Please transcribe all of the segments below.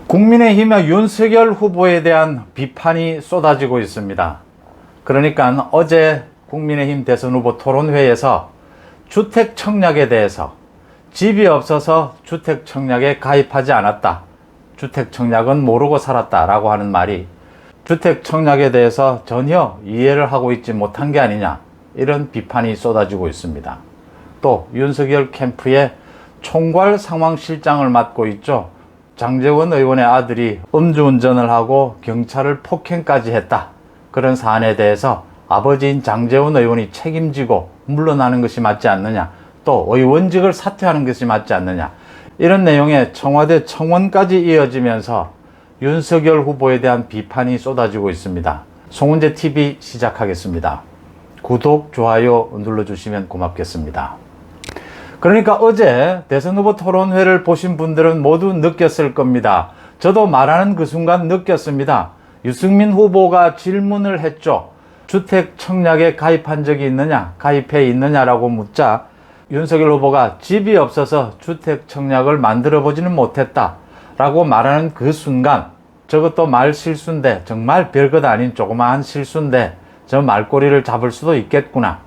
국민의힘의 윤석열 후보에 대한 비판이 쏟아지고 있습니다. 그러니까 어제 국민의힘 대선 후보 토론회에서 주택 청약에 대해서 집이 없어서 주택 청약에 가입하지 않았다, 주택 청약은 모르고 살았다 라고 하는 말이 주택 청약에 대해서 전혀 이해를 하고 있지 못한 게 아니냐, 이런 비판이 쏟아지고 있습니다. 또 윤석열 캠프의 총괄 상황실장을 맡고 있죠, 장제원 의원의 아들이 음주운전을 하고 경찰을 폭행까지 했다, 그런 사안에 대해서 아버지인 장제원 의원이 책임지고 물러나는 것이 맞지 않느냐, 또 의원직을 사퇴하는 것이 맞지 않느냐, 이런 내용의 청와대 청원까지 이어지면서 윤석열 후보에 대한 비판이 쏟아지고 있습니다. 송은재TV 시작하겠습니다. 구독, 좋아요 눌러주시면 고맙겠습니다. 그러니까 어제 대선 후보 토론회를 보신 분들은 모두 느꼈을 겁니다. 저도 말하는 그 순간 느꼈습니다. 유승민 후보가 질문을 했죠. 주택 청약에 가입한 적이 있느냐, 가입해 있느냐라고 묻자 윤석열 후보가 집이 없어서 주택 청약을 만들어 보지는 못했다 라고 말하는 그 순간, 저것도 말 실수인데, 정말 별것 아닌 조그마한 실수인데 저 말꼬리를 잡을 수도 있겠구나.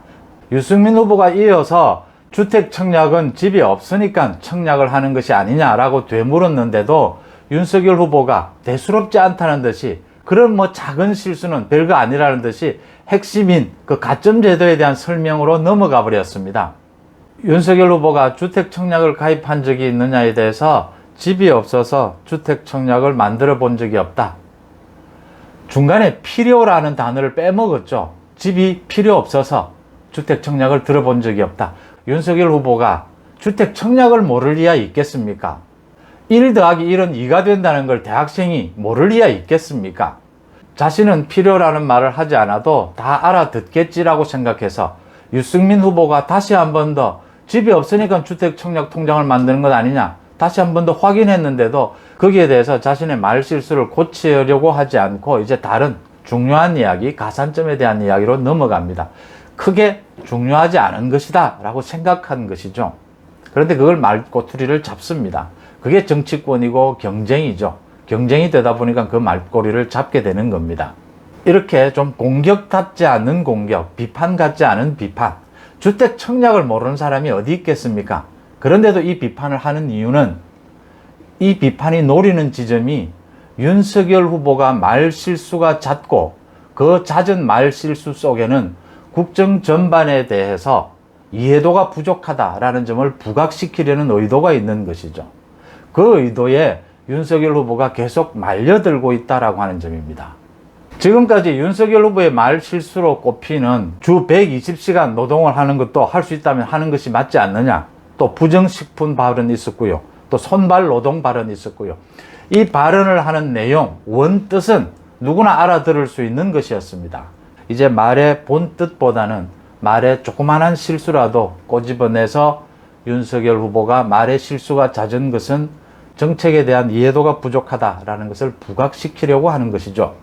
유승민 후보가 이어서 주택 청약은 집이 없으니까 청약을 하는 것이 아니냐라고 되물었는데도 윤석열 후보가 대수롭지 않다는 듯이, 그런 작은 실수는 별거 아니라는 듯이 핵심인 그 가점제도에 대한 설명으로 넘어가 버렸습니다. 윤석열 후보가 주택 청약을 가입한 적이 있느냐에 대해서 집이 없어서 주택 청약을 만들어 본 적이 없다. 중간에 필요라는 단어를 빼먹었죠. 집이 필요 없어서 주택 청약을 들어본 적이 없다. 윤석열 후보가 주택 청약을 모를 리가 있겠습니까? 1 더하기 1은 2가 된다는 걸 대학생이 모를 리가 있겠습니까? 자신은 필요라는 말을 하지 않아도 다 알아듣겠지라고 생각해서 유승민 후보가 다시 한 번 더 집이 없으니까 주택 청약 통장을 만드는 것 아니냐, 다시 한 번 더 확인했는데도 거기에 대해서 자신의 말 실수를 고치려고 하지 않고 이제 다른 중요한 이야기, 가산점에 대한 이야기로 넘어갑니다. 크게 중요하지 않은 것이다 라고 생각한 것이죠. 그런데 그걸 말꼬투리를 잡습니다. 그게 정치권이고 경쟁이죠. 경쟁이 되다 보니까 그 말꼬리를 잡게 되는 겁니다. 이렇게 좀 공격답지 않은 공격, 비판 같지 않은 비판, 주택 청약을 모르는 사람이 어디 있겠습니까? 그런데도 이 비판을 하는 이유는, 이 비판이 노리는 지점이 윤석열 후보가 말 실수가 잦고 그 잦은 말 실수 속에는 국정 전반에 대해서 이해도가 부족하다라는 점을 부각시키려는 의도가 있는 것이죠. 그 의도에 윤석열 후보가 계속 말려들고 있다라고 하는 점입니다. 지금까지 윤석열 후보의 말 실수로 꼽히는 주 120시간 노동을 하는 것도 할 수 있다면 하는 것이 맞지 않느냐, 또 부정식품 발언이 있었고요, 또 손발 노동 발언이 있었고요. 이 발언을 하는 내용, 원뜻은 누구나 알아들을 수 있는 것이었습니다. 이제 말의 본뜻보다는 말의 조그만한 실수라도 꼬집어내서 윤석열 후보가 말의 실수가 잦은 것은 정책에 대한 이해도가 부족하다라는 것을 부각시키려고 하는 것이죠.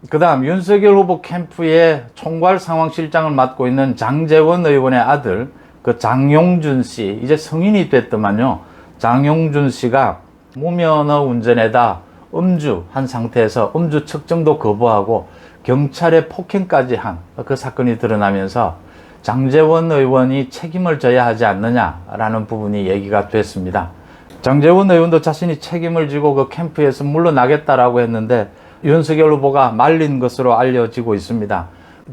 그 다음 윤석열 후보 캠프의 총괄 상황실장을 맡고 있는 장제원 의원의 아들, 그 장용준 씨, 이제 성인이 됐더만요. 장용준 씨가 무면허 운전에다 음주한 상태에서 음주 측정도 거부하고 경찰에 폭행까지 한 그 사건이 드러나면서 장제원 의원이 책임을 져야 하지 않느냐라는 부분이 얘기가 됐습니다. 장제원 의원도 자신이 책임을 지고 그 캠프에서 물러나겠다라고 했는데 윤석열 후보가 말린 것으로 알려지고 있습니다.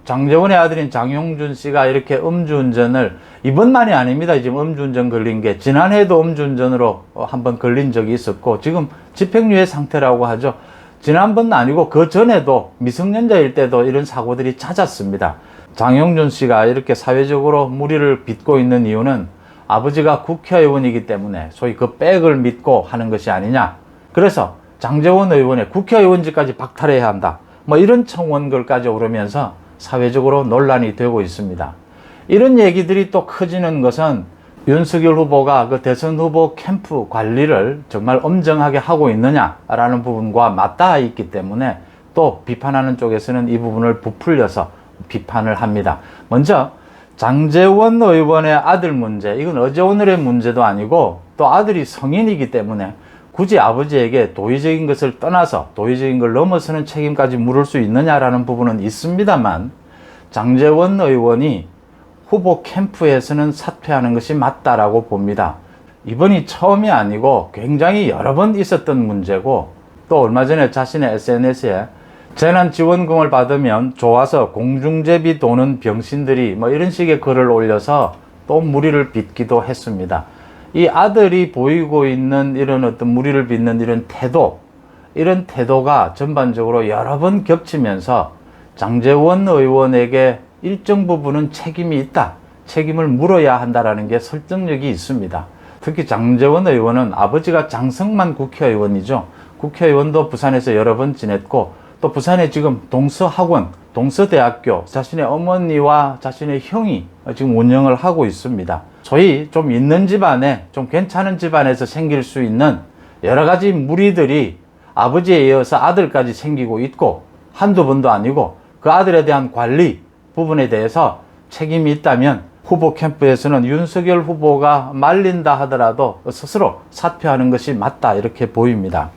장제원의 아들인 장용준 씨가 이렇게 음주운전을, 이번만이 아닙니다. 지금 음주운전 걸린 게 지난해에도 음주운전으로 한번 걸린 적이 있었고 지금 집행유예 상태라고 하죠. 지난번은 아니고 그 전에도 미성년자일 때도 이런 사고들이 잦았습니다. 장용준 씨가 이렇게 사회적으로 물의를 빚고 있는 이유는 아버지가 국회의원이기 때문에 소위 그 백을 믿고 하는 것이 아니냐. 그래서 장제원 의원의 국회의원직까지 박탈해야 한다, 이런 청원글까지 오르면서 사회적으로 논란이 되고 있습니다. 이런 얘기들이 또 커지는 것은 윤석열 후보가 그 대선 후보 캠프 관리를 정말 엄정하게 하고 있느냐라는 부분과 맞닿아 있기 때문에 또 비판하는 쪽에서는 이 부분을 부풀려서 비판을 합니다. 먼저 장제원 의원의 아들 문제, 이건 어제 오늘의 문제도 아니고 또 아들이 성인이기 때문에 굳이 아버지에게 도의적인 것을 떠나서 도의적인 걸 넘어서는 책임까지 물을 수 있느냐라는 부분은 있습니다만, 장제원 의원이 후보 캠프에서는 사퇴하는 것이 맞다라고 봅니다. 이번이 처음이 아니고 굉장히 여러 번 있었던 문제고, 또 얼마 전에 자신의 SNS에 재난지원금을 받으면 좋아서 공중제비 도는 병신들이 뭐 이런 식의 글을 올려서 또 무리를 빚기도 했습니다. 이 아들이 보이고 있는 이런 어떤 무리를 빚는 이런 태도가 전반적으로 여러 번 겹치면서 장제원 의원에게 일정 부분은 책임이 있다, 책임을 물어야 한다라는 게 설득력이 있습니다. 특히 장제원 의원은 아버지가 장성만 국회의원이죠. 국회의원도 부산에서 여러 번 지냈고, 또 부산에 지금 동서학원, 동서대학교 자신의 어머니와 자신의 형이 지금 운영을 하고 있습니다. 소위 좀 있는 집안에, 좀 괜찮은 집안에서 생길 수 있는 여러 가지 무리들이 아버지에 이어서 아들까지 생기고 있고, 한두 번도 아니고 그 아들에 대한 관리 부분에 대해서 책임이 있다면 후보 캠프에서는 윤석열 후보가 말린다 하더라도 스스로 사퇴하는 것이 맞다, 이렇게 보입니다.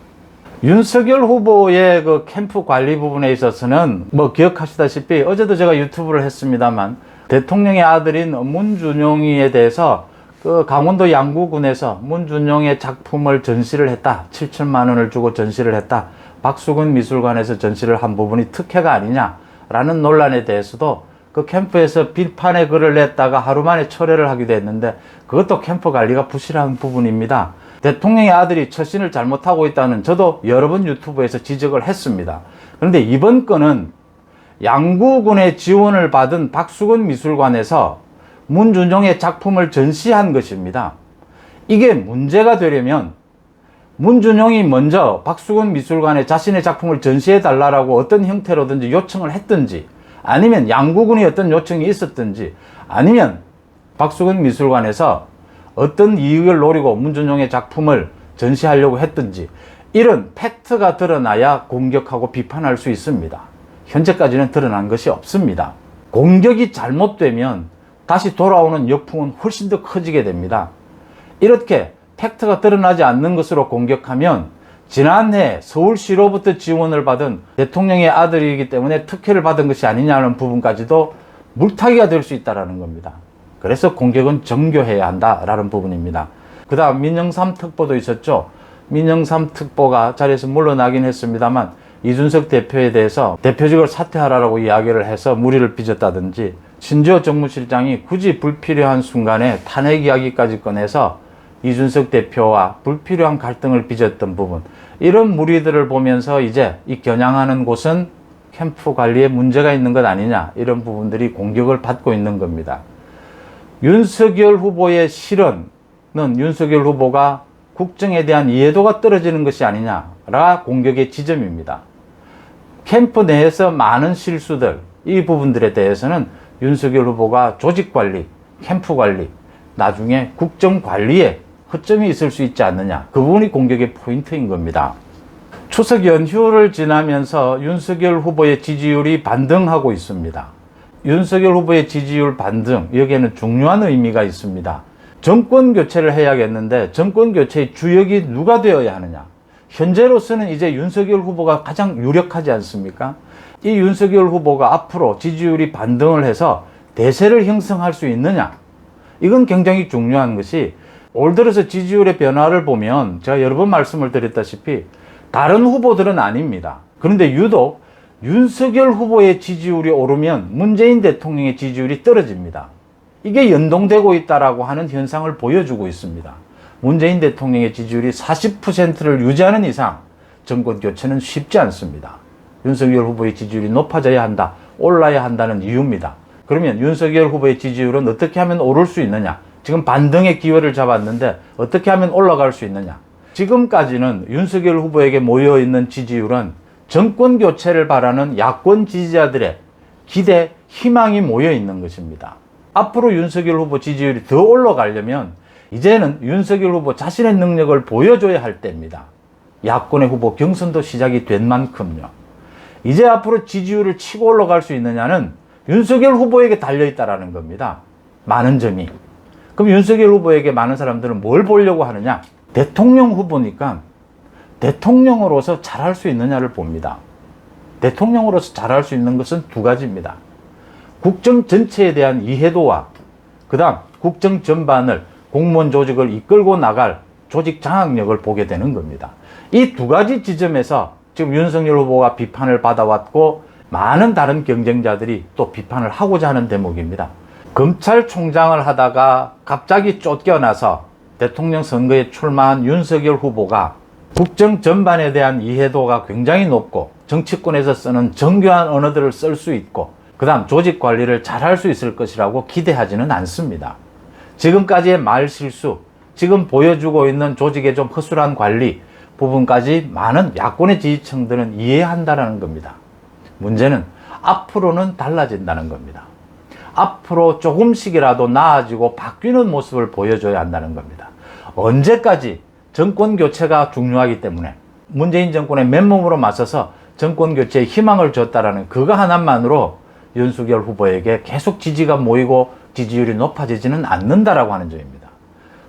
윤석열 후보의 그 캠프 관리 부분에 있어서는 뭐 기억하시다시피 어제도 제가 유튜브를 했습니다만, 대통령의 아들인 문준용이에 대해서 그 강원도 양구군에서 문준용의 작품을 전시를 했다, 7천만 원을 주고 전시를 했다, 박수근 미술관에서 전시를 한 부분이 특혜가 아니냐라는 논란에 대해서도 그 캠프에서 비판의 글을 냈다가 하루 만에 철회를 하기도 했는데, 그것도 캠프 관리가 부실한 부분입니다. 대통령의 아들이 처신을 잘못하고 있다는 저도 여러 번 유튜브에서 지적을 했습니다. 그런데 이번 건은 양구군의 지원을 받은 박수근 미술관에서 문준용의 작품을 전시한 것입니다. 이게 문제가 되려면 문준용이 먼저 박수근 미술관에 자신의 작품을 전시해 달라고 어떤 형태로든지 요청을 했든지, 아니면 양구군이 어떤 요청이 있었든지, 아니면 박수근 미술관에서 어떤 이익을 노리고 문준용의 작품을 전시하려고 했든지, 이런 팩트가 드러나야 공격하고 비판할 수 있습니다. 현재까지는 드러난 것이 없습니다. 공격이 잘못되면 다시 돌아오는 역풍은 훨씬 더 커지게 됩니다. 이렇게 팩트가 드러나지 않는 것으로 공격하면 지난해 서울시로부터 지원을 받은 대통령의 아들이기 때문에 특혜를 받은 것이 아니냐는 부분까지도 물타기가 될 수 있다는 겁니다. 그래서 공격은 정교해야 한다라는 부분입니다. 그 다음 민영삼 특보도 있었죠. 민영삼 특보가 자리에서 물러나긴 했습니다만, 이준석 대표에 대해서 대표직을 사퇴하라고 이야기를 해서 무리를 빚었다든지, 신지호 정무실장이 굳이 불필요한 순간에 탄핵 이야기까지 꺼내서 이준석 대표와 불필요한 갈등을 빚었던 부분, 이런 무리들을 보면서 이제 이 겨냥하는 곳은 캠프 관리에 문제가 있는 것 아니냐, 이런 부분들이 공격을 받고 있는 겁니다. 윤석열 후보의 실언은 윤석열 후보가 국정에 대한 이해도가 떨어지는 것이 아니냐라 공격의 지점입니다. 캠프 내에서 많은 실수들, 이 부분들에 대해서는 윤석열 후보가 조직관리, 캠프관리, 나중에 국정관리에 허점이 있을 수 있지 않느냐, 그 부분이 공격의 포인트인 겁니다. 추석 연휴를 지나면서 윤석열 후보의 지지율이 반등하고 있습니다. 윤석열 후보의 지지율 반등, 여기에는 중요한 의미가 있습니다. 정권 교체를 해야겠는데 정권 교체의 주역이 누가 되어야 하느냐. 현재로서는 이제 윤석열 후보가 가장 유력하지 않습니까? 이 윤석열 후보가 앞으로 지지율이 반등을 해서 대세를 형성할 수 있느냐, 이건 굉장히 중요한 것이, 올 들어서 지지율의 변화를 보면 제가 여러 번 말씀을 드렸다시피 다른 후보들은 아닙니다. 그런데 유독 윤석열 후보의 지지율이 오르면 문재인 대통령의 지지율이 떨어집니다. 이게 연동되고 있다라고 하는 현상을 보여주고 있습니다. 문재인 대통령의 지지율이 40%를 유지하는 이상 정권 교체는 쉽지 않습니다. 윤석열 후보의 지지율이 높아져야 한다, 올라야 한다는 이유입니다. 그러면 윤석열 후보의 지지율은 어떻게 하면 오를 수 있느냐? 지금 반등의 기회를 잡았는데 어떻게 하면 올라갈 수 있느냐? 지금까지는 윤석열 후보에게 모여있는 지지율은 정권 교체를 바라는 야권 지지자들의 기대, 희망이 모여 있는 것입니다. 앞으로 윤석열 후보 지지율이 더 올라가려면 이제는 윤석열 후보 자신의 능력을 보여줘야 할 때입니다. 야권의 후보 경선도 시작이 된 만큼요. 이제 앞으로 지지율을 치고 올라갈 수 있느냐는 윤석열 후보에게 달려있다라는 겁니다. 많은 점이. 그럼 윤석열 후보에게 많은 사람들은 뭘 보려고 하느냐? 대통령 후보니까 대통령으로서 잘할 수 있느냐를 봅니다. 대통령으로서 잘할 수 있는 것은 두 가지입니다. 국정 전체에 대한 이해도와 그 다음 국정 전반을 공무원 조직을 이끌고 나갈 조직 장악력을 보게 되는 겁니다. 이 두 가지 지점에서 지금 윤석열 후보가 비판을 받아왔고 많은 다른 경쟁자들이 또 비판을 하고자 하는 대목입니다. 검찰총장을 하다가 갑자기 쫓겨나서 대통령 선거에 출마한 윤석열 후보가 국정 전반에 대한 이해도가 굉장히 높고 정치권에서 쓰는 정교한 언어들을 쓸 수 있고 그 다음 조직 관리를 잘할 수 있을 것이라고 기대하지는 않습니다. 지금까지의 말 실수, 지금 보여주고 있는 조직의 좀 허술한 관리 부분까지 많은 야권의 지지층들은 이해한다는 겁니다. 문제는 앞으로는 달라진다는 겁니다. 앞으로 조금씩이라도 나아지고 바뀌는 모습을 보여줘야 한다는 겁니다. 언제까지 정권 교체가 중요하기 때문에 문재인 정권의 맨몸으로 맞서서 정권 교체에 희망을 줬다라는 그거 하나만으로 윤석열 후보에게 계속 지지가 모이고 지지율이 높아지지는 않는다라고 하는 점입니다.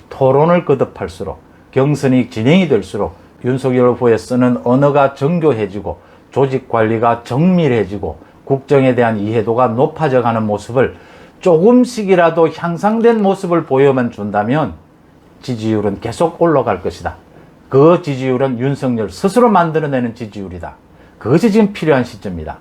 토론을 거듭할수록 경선이 진행이 될수록 윤석열 후보에 쓰는 언어가 정교해지고 조직 관리가 정밀해지고 국정에 대한 이해도가 높아져 가는 모습을 조금씩이라도 향상된 모습을 보여만 준다면 지지율은 계속 올라갈 것이다. 그 지지율은 윤석열 스스로 만들어내는 지지율이다. 그것이 지금 필요한 시점이다.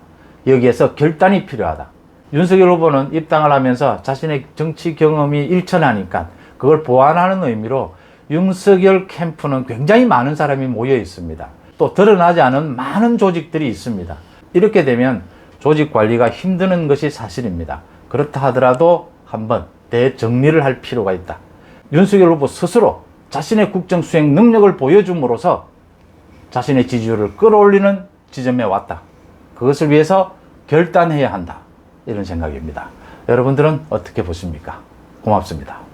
여기에서 결단이 필요하다. 윤석열 후보는 입당을 하면서 자신의 정치 경험이 일천하니까 그걸 보완하는 의미로 윤석열 캠프는 굉장히 많은 사람이 모여 있습니다. 또 드러나지 않은 많은 조직들이 있습니다. 이렇게 되면 조직 관리가 힘드는 것이 사실입니다. 그렇다 하더라도 한번 대정리를 할 필요가 있다. 윤석열 후보 스스로 자신의 국정 수행 능력을 보여줌으로써 자신의 지지율을 끌어올리는 지점에 왔다. 그것을 위해서 결단해야 한다. 이런 생각입니다. 여러분들은 어떻게 보십니까? 고맙습니다.